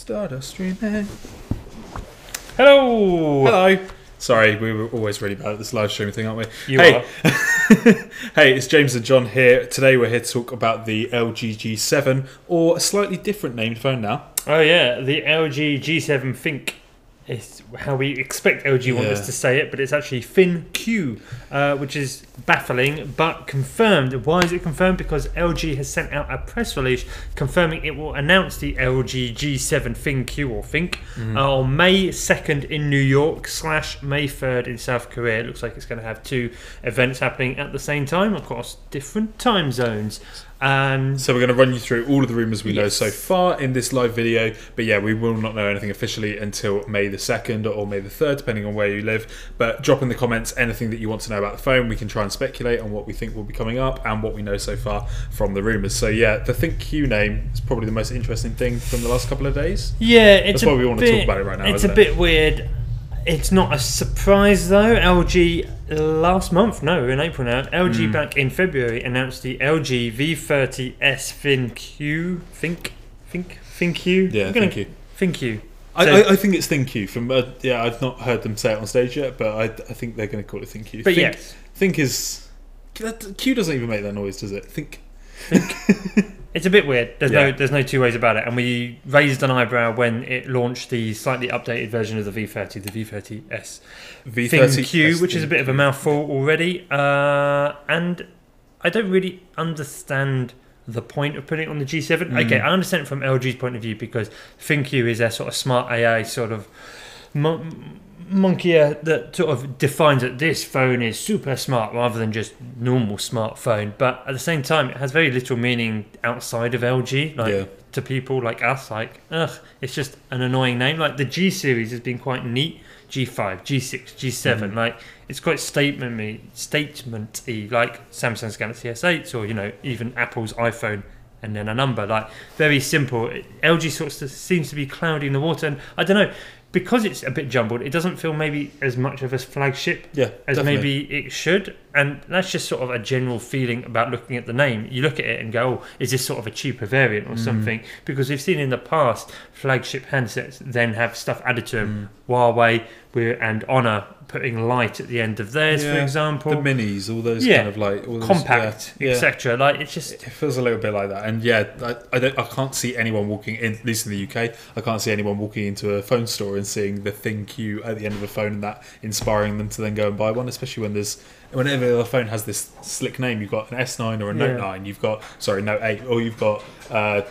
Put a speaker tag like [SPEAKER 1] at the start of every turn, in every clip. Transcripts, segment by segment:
[SPEAKER 1] Stardust streaming.
[SPEAKER 2] Hello!
[SPEAKER 1] Hello! Sorry, we were always really bad at this live streaming thing, aren't we?
[SPEAKER 2] You are.
[SPEAKER 1] Hey, it's James and John here. Today we're here to talk about the LG G7, or a slightly different named phone now.
[SPEAKER 2] Oh yeah, the LG G7 ThinQ is how we expect LG want us to say it, but it's actually ThinQ, which is baffling, but confirmed. Why is it confirmed? Because LG has sent out a press release confirming it will announce the LG G7 ThinQ, or ThinQ, on May 2nd in New York / May 3rd in South Korea. It looks like it's going to have two events happening at the same time across different time zones.
[SPEAKER 1] So we're going to run you through all of the rumours we know so far in this live video, but yeah, we will not know anything officially until May the 2nd or May the 3rd, depending on where you live. But drop in the comments anything that you want to know about the phone. We can try and speculate on what we think will be coming up and what we know so far from the rumours. So yeah, the ThinQ name is probably the most interesting thing from the last couple of days.
[SPEAKER 2] Yeah,
[SPEAKER 1] that's why we want to talk about it right now.
[SPEAKER 2] It's a bit weird. It's not a surprise though. LG last month, no, in April now, LG back in February announced the LG V30S ThinQ. ThinQ?
[SPEAKER 1] Yeah, ThinQ.
[SPEAKER 2] ThinQ.
[SPEAKER 1] I think it's ThinQ. From yeah, I've not heard them say it on stage yet, but I think they're going to call it ThinQ.
[SPEAKER 2] But yes,
[SPEAKER 1] Think is Q doesn't even make that noise, does it? Think.
[SPEAKER 2] It's a bit weird. There's no two ways about it. And we raised an eyebrow when it launched the slightly updated version of the V30, the V30S ThinQ, which is a bit of a mouthful already. And I don't really understand the point of putting it on the G7. Okay, I understand it from LG's point of view because ThinQ is their sort of smart AI sort of monkey that sort of defines that this phone is super smart rather than just normal smartphone. But at the same time, it has very little meaning outside of LG. To people like us, it's just an annoying name. Like the G series has been quite neat. G5, G6, G7, like it's quite statement-y, like Samsung's Galaxy S8 or even Apple's iPhone and then a number, like very simple. LG sort of seems to be clouding the water, and I don't know, because it's a bit jumbled, it doesn't feel maybe as much of a flagship as maybe it should. And that's just sort of a general feeling about looking at the name. You look at it and go, oh, is this sort of a cheaper variant or something? Because we've seen in the past flagship handsets then have stuff added to them. Huawei and Honor putting light at the end of theirs, for example. The minis, all those kind of like all compact, etc. Like it
[SPEAKER 1] feels a little bit like that. And I can't see anyone walking in, at least in the UK. I can't see anyone walking into a phone store and seeing the ThinQ at the end of a phone and that inspiring them to then go and buy one. Especially whenever the phone has this slick name, you've got an S9 or a Note 9, you've got Note 8, or you've got an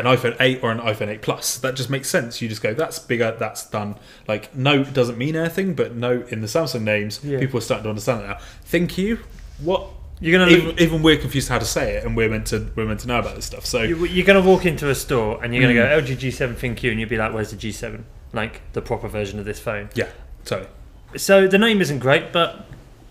[SPEAKER 1] iPhone 8 or an iPhone 8 Plus. That just makes sense. You just go, that's bigger, that's done. Like, Note doesn't mean anything, but Note in the Samsung names, people are starting to understand that now. ThinQ, what? You're gonna even we're confused how to say it, and we're meant to know about this stuff. So
[SPEAKER 2] you're gonna walk into a store and you're gonna go LG G7 ThinQ, and you'll be like, "Where's the G7? Like the proper version of this phone?"
[SPEAKER 1] Yeah, totally.
[SPEAKER 2] So the name isn't great, but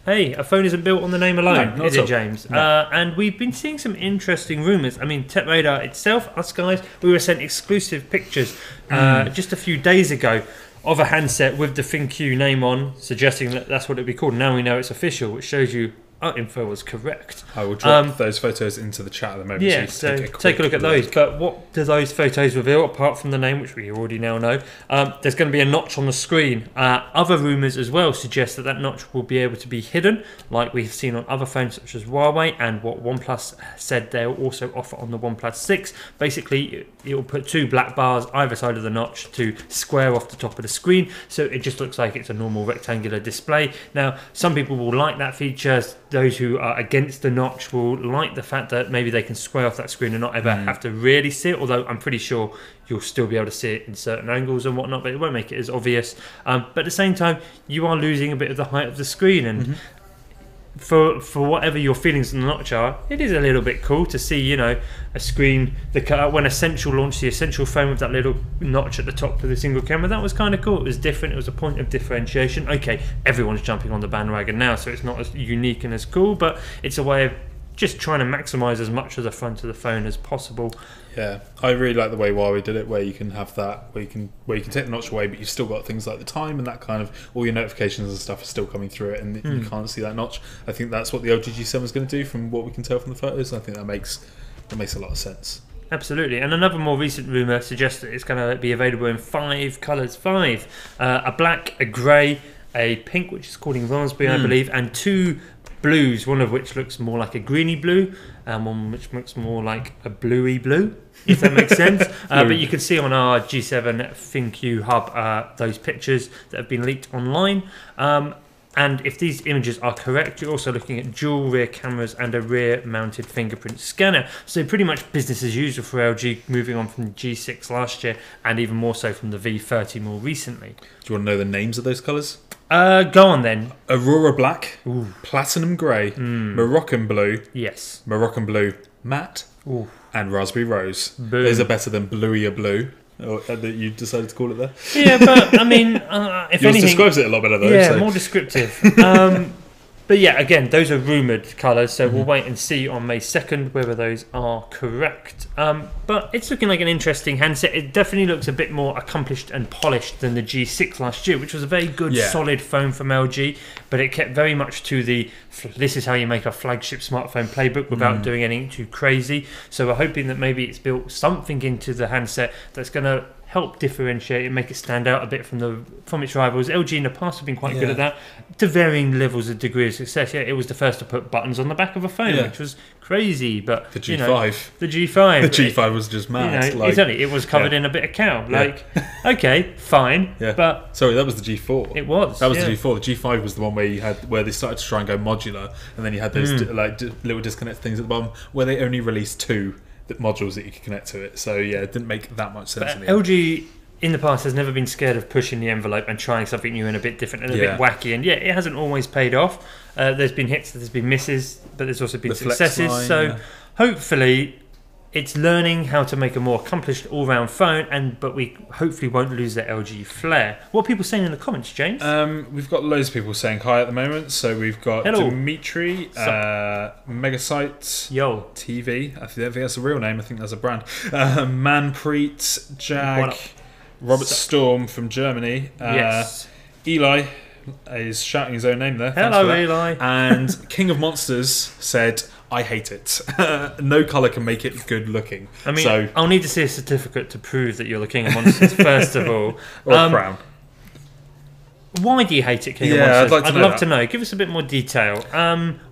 [SPEAKER 2] hey, a phone isn't built on the name alone, is it, James? No. And we've been seeing some interesting rumours. I mean, TechRadar itself, us guys, we were sent exclusive pictures just a few days ago of a handset with the ThinQ name on, suggesting that that's what it'd be called. Now we know it's official, which shows you our info was correct.
[SPEAKER 1] I will drop those photos into the chat at the moment.
[SPEAKER 2] Yeah, so take a look at those. But what do those photos reveal, apart from the name, which we already now know? There's going to be a notch on the screen. Other rumours as well suggest that notch will be able to be hidden, like we've seen on other phones such as Huawei, and what OnePlus said they'll also offer on the OnePlus 6. Basically, it will put two black bars either side of the notch to square off the top of the screen, so it just looks like it's a normal rectangular display. Now, some people will like that feature. Those who are against the notch will like the fact that maybe they can square off that screen and not ever have to really see it, although I'm pretty sure you'll still be able to see it in certain angles and whatnot, but it won't make it as obvious. But at the same time, you are losing a bit of the height of the screen, and for whatever your feelings on the notch are, it is a little bit cool to see, a screen. When Essential launched the Essential phone with that little notch at the top for the single camera, that was kind of cool. It was different. It was a point of differentiation. Okay, everyone's jumping on the bandwagon now, so it's not as unique and as cool, but it's a way of just trying to maximise as much of the front of the phone as possible.
[SPEAKER 1] Yeah, I really like the way Huawei did it, where you can have that, where you can take the notch away, but you've still got things like the time and that kind of, all your notifications and stuff are still coming through it, and you can't see that notch. I think that's what the LG G7 is going to do, from what we can tell from the photos. I think that makes a lot of sense.
[SPEAKER 2] absolutely. And another more recent rumour suggests that it's going to be available in 5 colours. 5. A black, a grey, a pink, which is called raspberry, I believe, and 2 blues, one of which looks more like a greeny blue, and one which looks more like a bluey blue, if that makes sense. But you can see on our G7 ThinQ hub those pictures that have been leaked online. And if these images are correct, you're also looking at dual rear cameras and a rear-mounted fingerprint scanner. So pretty much business as usual for LG, moving on from the G6 last year, and even more so from the V30 more recently.
[SPEAKER 1] Do you want to know the names of those colours?
[SPEAKER 2] Go on then.
[SPEAKER 1] Aurora Black,
[SPEAKER 2] Ooh.
[SPEAKER 1] Platinum Grey, Moroccan Blue,
[SPEAKER 2] Yes.
[SPEAKER 1] Moroccan Blue Matte,
[SPEAKER 2] Ooh.
[SPEAKER 1] and Raspberry Rose.
[SPEAKER 2] Boom.
[SPEAKER 1] Those are better than Bluey Blue, that you decided to call it there.
[SPEAKER 2] Yeah, but I mean, if
[SPEAKER 1] Yours
[SPEAKER 2] anything,
[SPEAKER 1] describes it a lot better though.
[SPEAKER 2] yeah,
[SPEAKER 1] so.
[SPEAKER 2] more descriptive. But yeah, again, those are rumoured colours, so we'll wait and see on May 2nd whether those are correct. But it's looking like an interesting handset. It definitely looks a bit more accomplished and polished than the G6 last year, which was a very good, solid phone from LG, but it kept very much to the, this is how you make a flagship smartphone playbook without doing anything too crazy. So we're hoping that maybe it's built something into the handset that's going to help differentiate and make it stand out a bit from its rivals. LG in the past have been quite good at that, to varying levels of degree of success. Yeah, it was the first to put buttons on the back of a phone, which was crazy. But
[SPEAKER 1] the G5,
[SPEAKER 2] the G5,
[SPEAKER 1] the G5 was just mad.
[SPEAKER 2] It was covered in a bit of cow. Okay, fine.
[SPEAKER 1] Yeah.
[SPEAKER 2] But
[SPEAKER 1] sorry, that was the G4.
[SPEAKER 2] It was.
[SPEAKER 1] That was the G4. The G5 was the one where they started to try and go modular, and then you had those little disconnect things at the bottom where they only released 2 modules that you could connect to it. So yeah, it didn't make that much sense.
[SPEAKER 2] But LG in the past has never been scared of pushing the envelope and trying something new and a bit different and a bit wacky. And it hasn't always paid off. There's been hits, there's been misses, but there's also been successes. So hopefully it's learning how to make a more accomplished all-round phone, but we hopefully won't lose the LG flair. What are people saying in the comments, James?
[SPEAKER 1] We've got loads of people saying hi at the moment. So we've got Dimitri, Megasite,
[SPEAKER 2] Yo,
[SPEAKER 1] TV. I don't think that's a real name. I think that's a brand. Manpreet, Jag, Robert Storm from Germany.
[SPEAKER 2] Yes.
[SPEAKER 1] Eli is shouting his own name there.
[SPEAKER 2] Hello, Eli.
[SPEAKER 1] And King of Monsters said, I hate it. No colour can make it good looking.
[SPEAKER 2] I mean, I'll need to see a certificate to prove that you're the King of Monsters, first of all.
[SPEAKER 1] Or a crown.
[SPEAKER 2] Why do you hate it, King of Monsters? I'd love to know. Give us a bit more detail.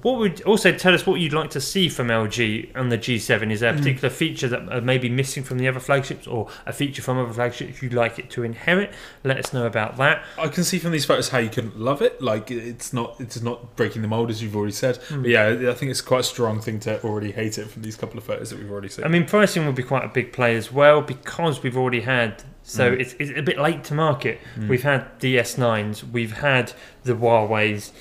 [SPEAKER 2] What would also tell us what you'd like to see from LG on the G7? Is there a particular feature that may be missing from the other flagships, or a feature from other flagships you'd like it to inherit? Let us know about that.
[SPEAKER 1] I can see from these photos how you can love it. Like it's not breaking the mold, as you've already said. But yeah, I think it's quite a strong thing to already hate it from these couple of photos that we've already seen.
[SPEAKER 2] I mean, pricing will be quite a big play as well, because we've already had. So it's a bit late to market. We've had the S9s, we've had the Huawei's,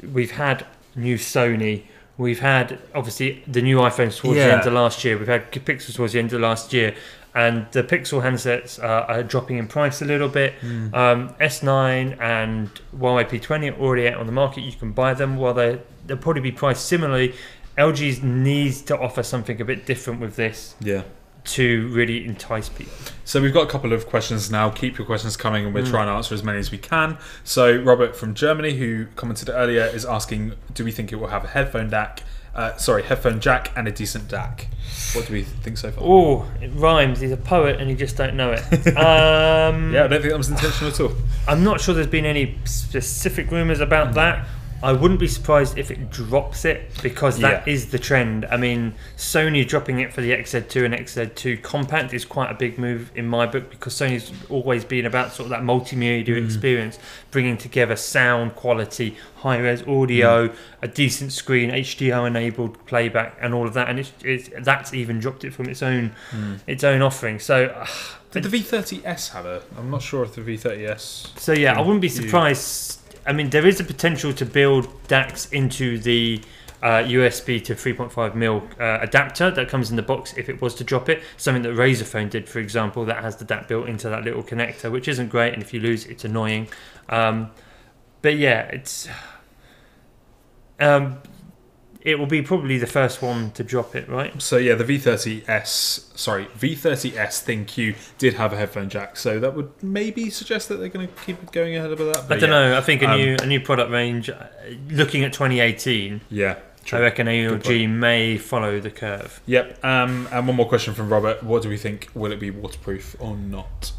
[SPEAKER 2] we've had new Sony, we've had obviously the new iPhones towards the end of last year, we've had Pixels towards the end of last year, and the Pixel handsets are dropping in price a little bit. S9 and Huawei P20 are already out on the market. You can buy them. While they'll probably be priced similarly, LG needs to offer something a bit different with this.
[SPEAKER 1] Yeah.
[SPEAKER 2] To really entice people.
[SPEAKER 1] So we've got a couple of questions now. Keep your questions coming, and we'll try and answer as many as we can. So Robert from Germany, who commented earlier, is asking, do we think it will have a headphone jack and a decent DAC? What do we think so far?
[SPEAKER 2] Oh, it rhymes. He's a poet and you just don't know it.
[SPEAKER 1] Yeah, I don't think that was intentional at all.
[SPEAKER 2] I'm not sure there's been any specific rumours about that. I wouldn't be surprised if it drops it, because that is the trend. I mean, Sony dropping it for the XZ2 and XZ2 Compact is quite a big move in my book, because Sony's always been about sort of that multimedia experience, bringing together sound quality, high-res audio, a decent screen, HDR-enabled playback, and all of that. And that's even dropped it from its own offering. So.
[SPEAKER 1] Did the V30S have a? I'm not sure if the V30S.
[SPEAKER 2] So yeah, I wouldn't be surprised. I mean, there is a potential to build DACs into the USB to 3.5mm adapter that comes in the box if it was to drop it. Something that Razer phone did, for example, that has the DAC built into that little connector, which isn't great, and if you lose it, it's annoying. But yeah, it's it will be probably the first one to drop it, right?
[SPEAKER 1] So yeah, the V30S ThinQ did have a headphone jack, so that would maybe suggest that they're going to keep it going ahead of that.
[SPEAKER 2] I don't know. I think a new product range, looking at 2018.
[SPEAKER 1] Yeah.
[SPEAKER 2] I reckon LG may follow the curve.
[SPEAKER 1] Yep. And one more question from Robert. What do we think? Will it be waterproof or not?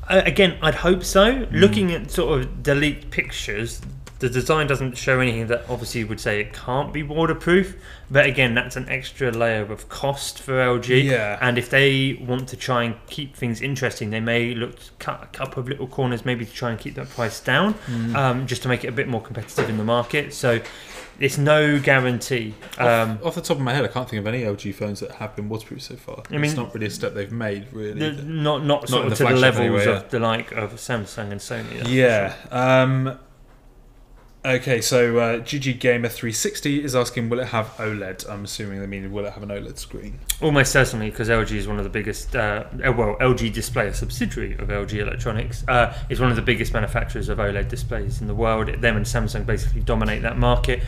[SPEAKER 2] Again, I'd hope so. Looking at sort of delete pictures, the design doesn't show anything that obviously would say it can't be waterproof. But again, that's an extra layer of cost for LG.
[SPEAKER 1] Yeah.
[SPEAKER 2] And if they want to try and keep things interesting, they may look to cut a couple of little corners, maybe to try and keep that price down, just to make it a bit more competitive in the market. So it's no guarantee.
[SPEAKER 1] Off the top of my head, I can't think of any LG phones that have been waterproof so far. It's not really a step they've made, really.
[SPEAKER 2] Not sort of to the levels of the like of Samsung and Sony.
[SPEAKER 1] Yeah. Okay, so GG Gamer 360 is asking, will it have OLED? I'm assuming they mean, will it have an OLED screen?
[SPEAKER 2] Almost certainly, because LG is one of the biggest, LG Display, a subsidiary of LG Electronics, is one of the biggest manufacturers of OLED displays in the world. Them and Samsung basically dominate that market.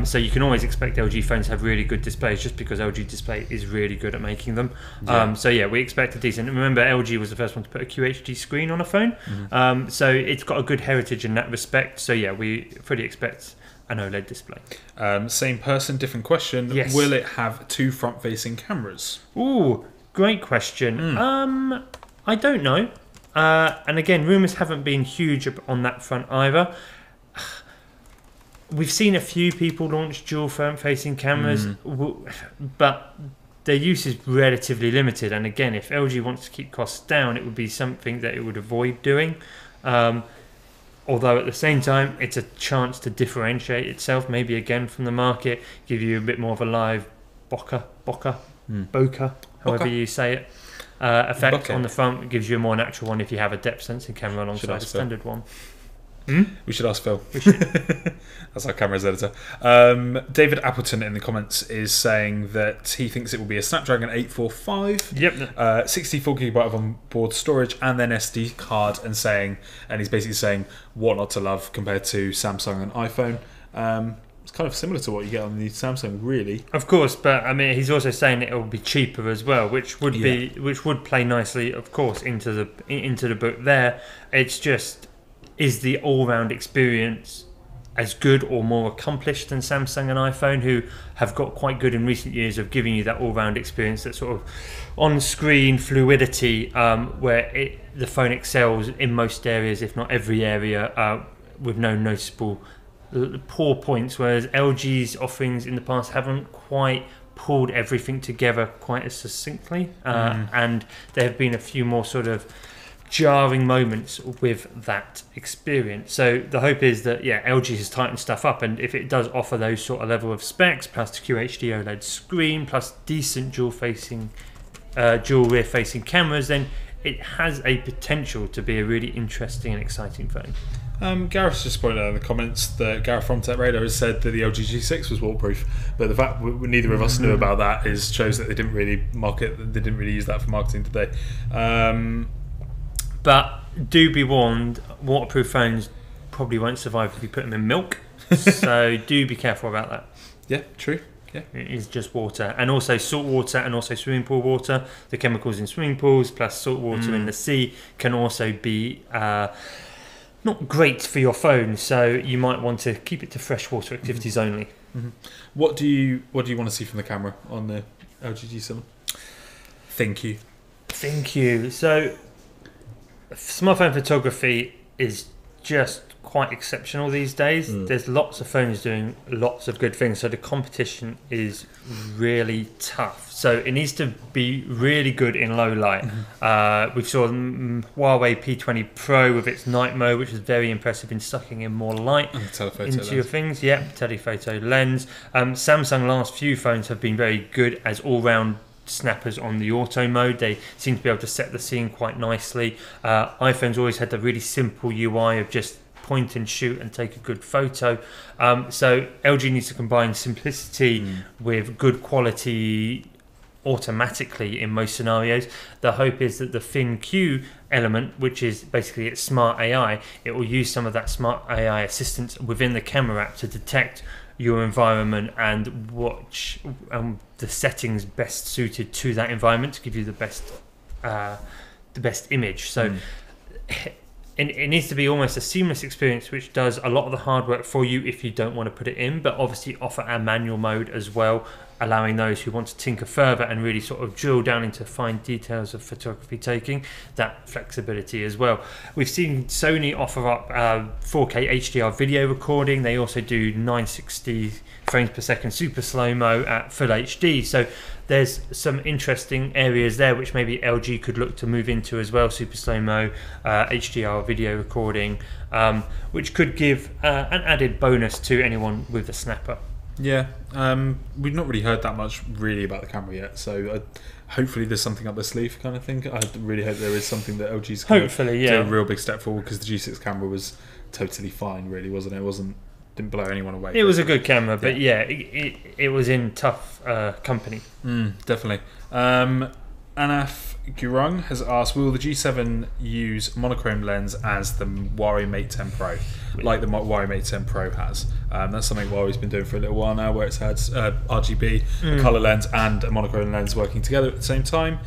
[SPEAKER 2] So you can always expect LG phones to have really good displays just because LG Display is really good at making them. Yeah. So yeah, we expect a decent. Remember, LG was the first one to put a QHD screen on a phone. So it's got a good heritage in that respect. So yeah, we fully expect an OLED display.
[SPEAKER 1] Same person, different question.
[SPEAKER 2] Yes.
[SPEAKER 1] Will it have 2 front-facing cameras?
[SPEAKER 2] Ooh, great question. I don't know. And again, rumours haven't been huge on that front either. We've seen a few people launch dual front-facing cameras, but their use is relatively limited. And again, if LG wants to keep costs down, it would be something that it would avoid doing. Although at the same time, it's a chance to differentiate itself, maybe again from the market, give you a bit more of a live bokeh, however you say it, effect on the front. It gives you a more natural one if you have a depth sensing camera alongside a standard one.
[SPEAKER 1] We should ask Phil. That's our camera's editor. David Appleton in the comments is saying that he thinks it will be a Snapdragon 845.
[SPEAKER 2] Yep.
[SPEAKER 1] 64 gigabyte of onboard storage and then SD card, and he's basically saying what not to love compared to Samsung and iPhone. It's kind of similar to what you get on the Samsung, really.
[SPEAKER 2] Of course, but I mean, he's also saying that it will be cheaper as well, which would play nicely, of course, into the book there. It's just, is the all-round experience as good or more accomplished than Samsung and iPhone, who have got quite good in recent years of giving you that all-round experience, that sort of on-screen fluidity, where the phone excels in most areas, if not every area, with no noticeable poor points, whereas LG's offerings in the past haven't quite pulled everything together quite as succinctly, and there have been a few more sort of jarring moments with that experience. So the hope is that LG has tightened stuff up, and if it does offer those sort of level of specs plus QHD OLED screen plus decent dual rear facing cameras, then it has a potential to be a really interesting and exciting phone.
[SPEAKER 1] Gareth's just pointed out in the comments that Gareth from Tech Radar has said that the LG G6 was waterproof, but the fact neither of us knew about that shows that they didn't really use that for marketing today.
[SPEAKER 2] But do be warned, waterproof phones probably won't survive if you put them in milk. So do be careful about that.
[SPEAKER 1] Yeah, true. Yeah,
[SPEAKER 2] it is just water, and also salt water, and also swimming pool water. The chemicals in swimming pools plus salt water in the sea can also be not great for your phone. So you might want to keep it to freshwater activities only.
[SPEAKER 1] What do you want to see from the camera on the LG G7?
[SPEAKER 2] ThinQ. So smartphone photography is just quite exceptional these days. There's lots of phones doing lots of good things, so the competition is really tough. So it needs to be really good in low light. We saw Huawei P20 Pro with its night mode, which was very impressive in sucking in more light into your things. Telephoto lens. Samsung last few phones have been very good as all-round snappers on the auto mode. They seem to be able to set the scene quite nicely. iPhone's always had the really simple UI of just point and shoot and take a good photo. So LG needs to combine simplicity with good quality automatically in most scenarios. The hope is that the ThinQ element, which is basically its smart AI, it will use some of that smart AI assistance within the camera app to detect your environment and watch the settings best suited to that environment to give you the best image. So it needs to be almost a seamless experience, which does a lot of the hard work for you if you don't want to put it in, but obviously offer a manual mode as well, allowing those who want to tinker further and really sort of drill down into fine details of photography taking, that flexibility as well. We've seen Sony offer up 4K HDR video recording. They also do 960 frames per second super slow-mo at full HD. So there's some interesting areas there which maybe LG could look to move into as well, super slow-mo, HDR video recording, which could give an added bonus to anyone with a snapper.
[SPEAKER 1] Yeah, we've not really heard that much really about the camera yet, so hopefully there's something up their sleeve kind of thing. I really hope there is something that LG's going to do a real big step forward, because the G6 camera was totally fine, really, wasn't it? Didn't blow anyone away.
[SPEAKER 2] It was a good camera, but it was in tough company.
[SPEAKER 1] Definitely. Anaf Gurung has asked, will the G7 use monochrome lens as the Huawei Mate 10 Pro, like the Huawei Mate 10 Pro has? That's something Huawei's been doing for a little while now, where it's had RGB, a colour lens and a monochrome lens working together at the same time.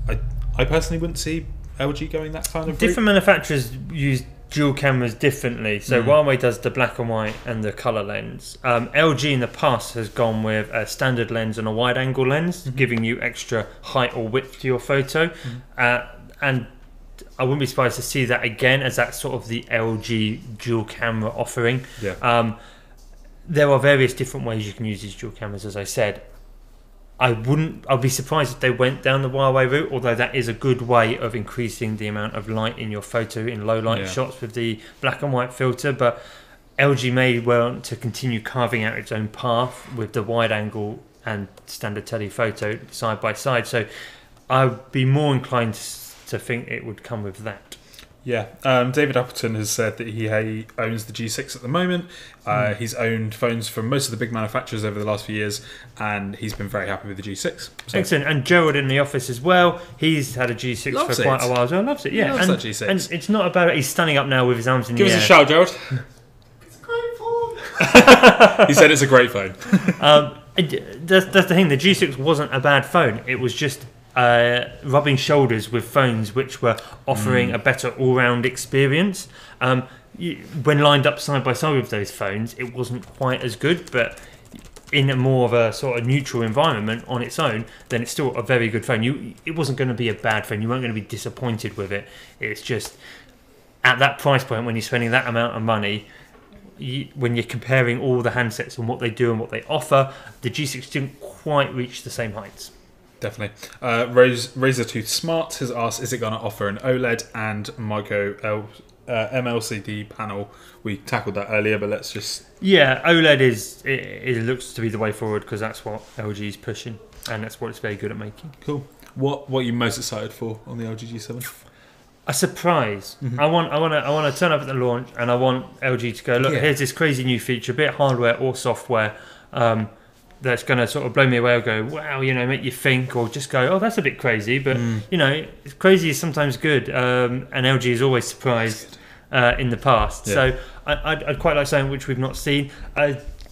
[SPEAKER 1] I personally wouldn't see LG going that kind of route.
[SPEAKER 2] Different manufacturers use dual cameras differently. So Huawei does the black and white and the color lens. LG in the past has gone with a standard lens and a wide angle lens, giving you extra height or width to your photo. And I wouldn't be surprised to see that again as that sort of the LG dual camera offering. There are various different ways you can use these dual cameras, as I said. I'd be surprised if they went down the Huawei route, although that is a good way of increasing the amount of light in your photo in low light shots with the black and white filter. But LG may want to continue carving out its own path with the wide angle and standard telephoto side by side. So I'd be more inclined to think it would come with that.
[SPEAKER 1] Yeah, David Appleton has said that he owns the G6 at the moment. He's owned phones from most of the big manufacturers over the last few years, and he's been very happy with the G6. So.
[SPEAKER 2] Excellent. And Gerald in the office as well. He's had a G6 for quite a while as well. Loves it, yeah.
[SPEAKER 1] Loves that G6.
[SPEAKER 2] And it's not about it. He's standing up now with his arms in the air.
[SPEAKER 1] Give us a shout, Gerald.
[SPEAKER 3] It's a great phone.
[SPEAKER 1] He said it's a great phone.
[SPEAKER 2] That's the thing. The G6 wasn't a bad phone. It was just rubbing shoulders with phones which were offering a better all-round experience. When lined up side by side with those phones, it wasn't quite as good, but in a more of a sort of neutral environment on its own, then it's still a very good phone. It wasn't going to be a bad phone. You weren't going to be disappointed with it. It's just at that price point, when you're spending that amount of money, when you're comparing all the handsets and what they do and what they offer, the G6 didn't quite reach the same heights.
[SPEAKER 1] Definitely. Razer Tooth Smart has asked, is it going to offer an OLED and micro MLCD panel? We tackled that earlier, but let's just...
[SPEAKER 2] Yeah, OLED it looks to be the way forward, because that's what LG is pushing, and that's what it's very good at making.
[SPEAKER 1] Cool. What are you most excited for on the LG G7?
[SPEAKER 2] A surprise. I want to turn up at the launch, and I want LG to go, look, here's this crazy new feature, be it hardware or software, that's going to sort of blow me away, or go, wow, make you think, or just go, oh, that's a bit crazy, but crazy is sometimes good, and LG is always surprised in the past. So I'd quite like something which we've not seen.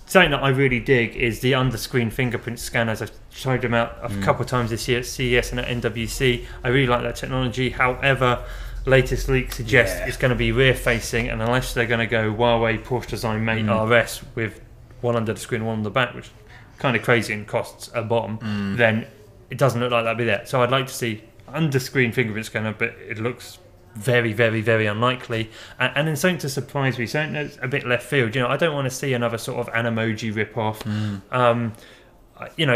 [SPEAKER 2] Something that I really dig is the under-screen fingerprint scanners. I've tried them out a couple of times this year at CES and at NWC. I really like that technology. However, latest leaks suggest it's going to be rear-facing, and unless they're going to go Huawei Porsche Design Mate RS with one under the screen, one on the back, which kind of crazy and costs a bomb, then it doesn't look like that'll be there. So I'd like to see under-screen fingerprint scanner, but it looks very, very, very unlikely. And then something to surprise me, something that's a bit left field. I don't want to see another sort of Animoji rip-off.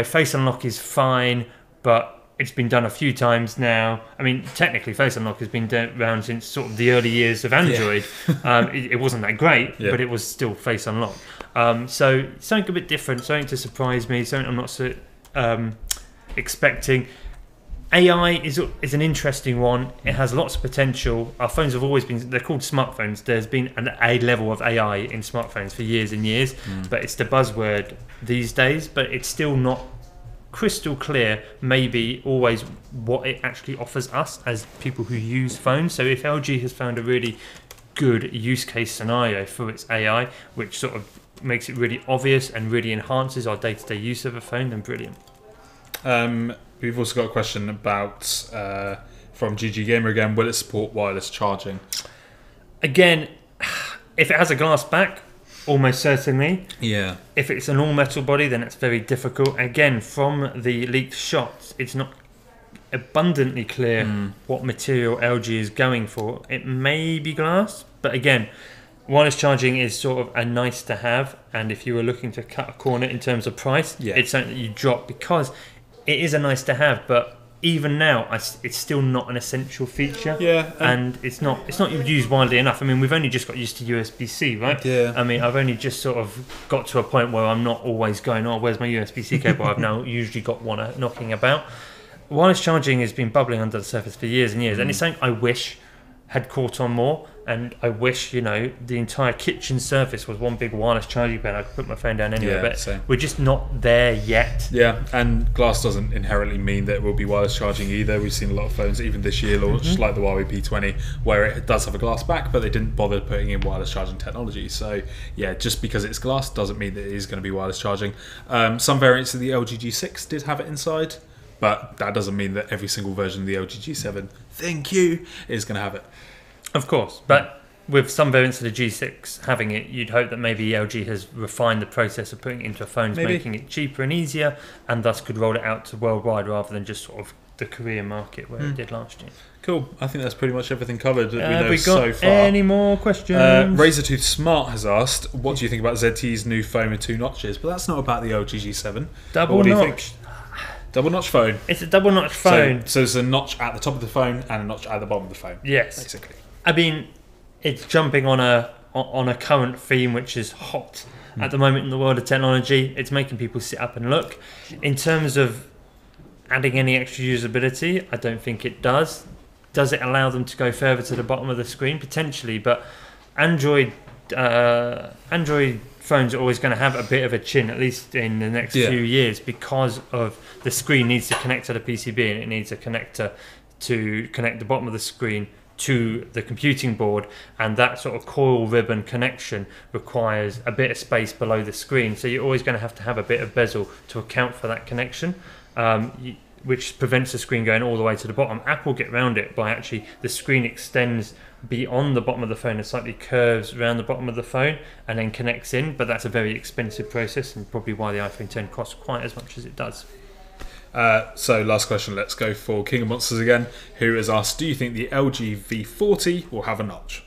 [SPEAKER 2] Face Unlock is fine, but it's been done a few times now. I mean, technically, Face Unlock has been around since sort of the early years of Android. It wasn't that great, but it was still Face Unlock. So something a bit different, something to surprise me, something I'm not so expecting. AI is an interesting one. It has lots of potential. Our phones have always been, they're called smartphones. There's been a level of AI in smartphones for years and years, but it's the buzzword these days, but it's still not crystal clear maybe always what it actually offers us as people who use phones. So if LG has found a really good use case scenario for its AI, which sort of makes it really obvious and really enhances our day-to-day use of a phone, then brilliant.
[SPEAKER 1] We've also got a question about from GG Gamer again. Will it support wireless charging?
[SPEAKER 2] Again, if it has a glass back, almost certainly.
[SPEAKER 1] Yeah.
[SPEAKER 2] If it's an all-metal body, then it's very difficult. Again, from the leaked shots, it's not abundantly clear what material LG is going for. It may be glass, but again, wireless charging is sort of a nice to have, and if you were looking to cut a corner in terms of price, it's something that you drop because it is a nice to have, but even now it's still not an essential feature. And it's not used widely enough. I mean, we've only just got used to USB-C, right? I mean, I've only just sort of got to a point where I'm not always going, oh, where's my USB-C cable? I've now usually got one knocking about. Wireless charging has been bubbling under the surface for years and years, and it's something I wish had caught on more, and I wish, you know, the entire kitchen surface was one big wireless charging pad. I could put my phone down anywhere, but
[SPEAKER 1] same.
[SPEAKER 2] We're just not there yet.
[SPEAKER 1] Yeah, and glass doesn't inherently mean that it will be wireless charging either. We've seen a lot of phones, even this year, launched like the Huawei P20, where it does have a glass back, but they didn't bother putting in wireless charging technology. So yeah, just because it's glass doesn't mean that it is going to be wireless charging. Some variants of the LG G6 did have it inside, but that doesn't mean that every single version of the LG G7 ThinQ is going to have it.
[SPEAKER 2] Of course, but with some variants of the G6 having it, you'd hope that maybe LG has refined the process of putting it into phones, making it cheaper and easier, and thus could roll it out to worldwide rather than just sort of the Korean market where it did last year.
[SPEAKER 1] Cool. I think that's pretty much everything covered that we know
[SPEAKER 2] we got
[SPEAKER 1] so far.
[SPEAKER 2] Any more questions?
[SPEAKER 1] Razortooth Smart has asked, what do you think about ZTE's new phone with 2 notches? But that's not about the LG G7.
[SPEAKER 2] Double notch.
[SPEAKER 1] Double notch phone.
[SPEAKER 2] It's a double notch phone.
[SPEAKER 1] So there's a notch at the top of the phone and a notch at the bottom of the phone.
[SPEAKER 2] Yes.
[SPEAKER 1] Basically.
[SPEAKER 2] I mean, it's jumping on a current theme which is hot at the moment in the world of technology. It's making people sit up and look. In terms of adding any extra usability, I don't think it does. Does it allow them to go further to the bottom of the screen? Potentially, but Android phones are always going to have a bit of a chin, at least in the next few years, because of the screen needs to connect to the PCB and it needs a connector to connect the bottom of the screen to the computing board, and that sort of coil ribbon connection requires a bit of space below the screen, so you're always going to have a bit of bezel to account for that connection, which prevents the screen going all the way to the bottom. Apple get around it by actually the screen extends beyond the bottom of the phone and slightly curves around the bottom of the phone and then connects in, but that's a very expensive process and probably why the iPhone 10 costs quite as much as it does.
[SPEAKER 1] So last question, let's go for King of Monsters again, who has asked, do you think the LG V40 will have a notch?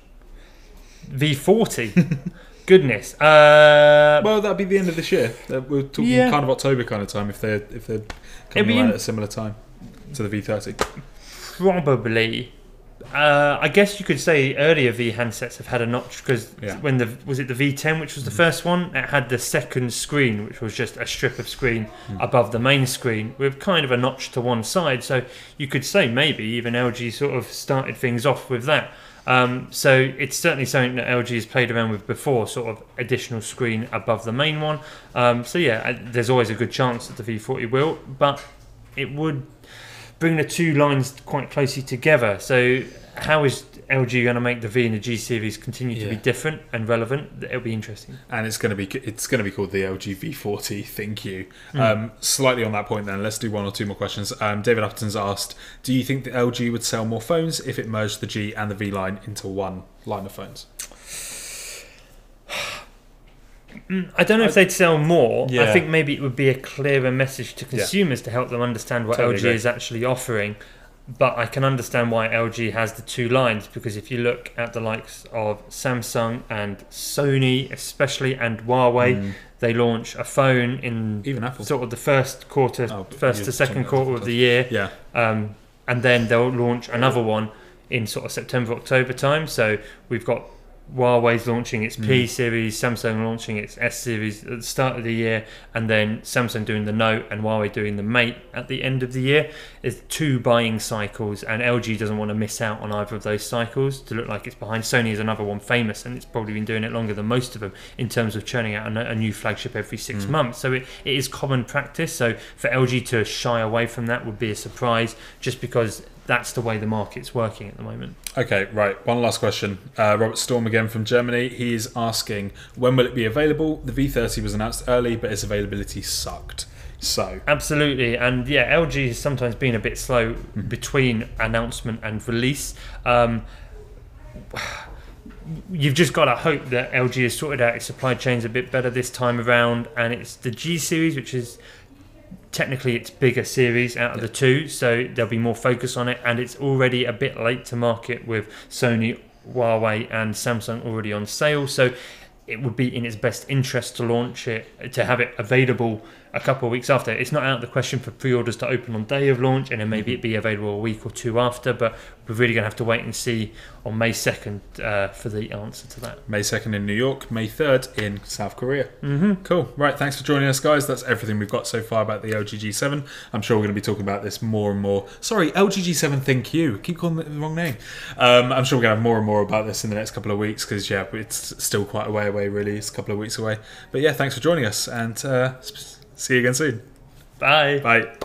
[SPEAKER 2] V40? Goodness.
[SPEAKER 1] Well, that'd be the end of this year. We're talking kind of October kind of time if they're coming around at a similar time to the V30.
[SPEAKER 2] Probably. I guess you could say earlier V handsets have had a notch because when was it the V10, which was the first one, it had the second screen, which was just a strip of screen above the main screen with kind of a notch to one side. So you could say maybe even LG sort of started things off with that. So it's certainly something that LG has played around with before, sort of additional screen above the main one. So yeah, there's always a good chance that the V40 will, but it would bring the two lines quite closely together. So how is LG going to make the V and the G series continue to be different and relevant? It'll be interesting. And
[SPEAKER 1] it's going to be called the LG V40 ThinQ. Slightly on that point then, let's do one or two more questions. David Upton's asked, do you think that LG would sell more phones if it merged the G and the V line into one line of phones?
[SPEAKER 2] I don't know if they'd sell more. I think maybe it would be a clearer message to consumers to help them understand what LG is actually offering. But I can understand why LG has the two lines, because if you look at the likes of Samsung and Sony especially, and Huawei, they launch a phone in
[SPEAKER 1] even Apple,
[SPEAKER 2] sort of the first to second quarter of the year, and then they'll launch another one in sort of September, October time. So we've got Huawei's launching its P series, Samsung launching its S series at the start of the year, and then Samsung doing the Note and Huawei doing the Mate at the end of the year. There's two buying cycles, and LG doesn't want to miss out on either of those cycles to look like it's behind. Sony is another one famous, and it's probably been doing it longer than most of them in terms of churning out a new flagship every 6 months. So it is common practice. So for LG to shy away from that would be a surprise, just because that's the way the market's working at the moment.
[SPEAKER 1] Okay, right. One last question. Robert Storm again from Germany. He's asking, when will it be available? The V30 was announced early, but its availability sucked. So
[SPEAKER 2] absolutely, and LG has sometimes been a bit slow between announcement and release. you've just got to hope that LG has sorted out its supply chains a bit better this time around, and it's the G series, which is technically its bigger series out of the two, so there'll be more focus on it, and it's already a bit late to market with Sony, Huawei and Samsung already on sale, so it would be in its best interest to launch it, to have it available a couple of weeks after. It's not out of the question for pre-orders to open on day of launch, and then maybe it be available a week or two after, but we're really going to have to wait and see on May 2nd for the answer to that.
[SPEAKER 1] May 2nd in New York, May 3rd in South Korea.
[SPEAKER 2] Mm-hmm.
[SPEAKER 1] Cool. Right, thanks for joining us, guys. That's everything we've got so far about the LG G7. I'm sure we're going to be talking about this more and more. Sorry, LG G7 ThinQ. Keep calling it the wrong name. I'm sure we're going to have more and more about this in the next couple of weeks because, yeah, it's still quite a way away, really. It's a couple of weeks away. But, yeah, thanks for joining us, and see you again soon.
[SPEAKER 2] Bye.
[SPEAKER 1] Bye.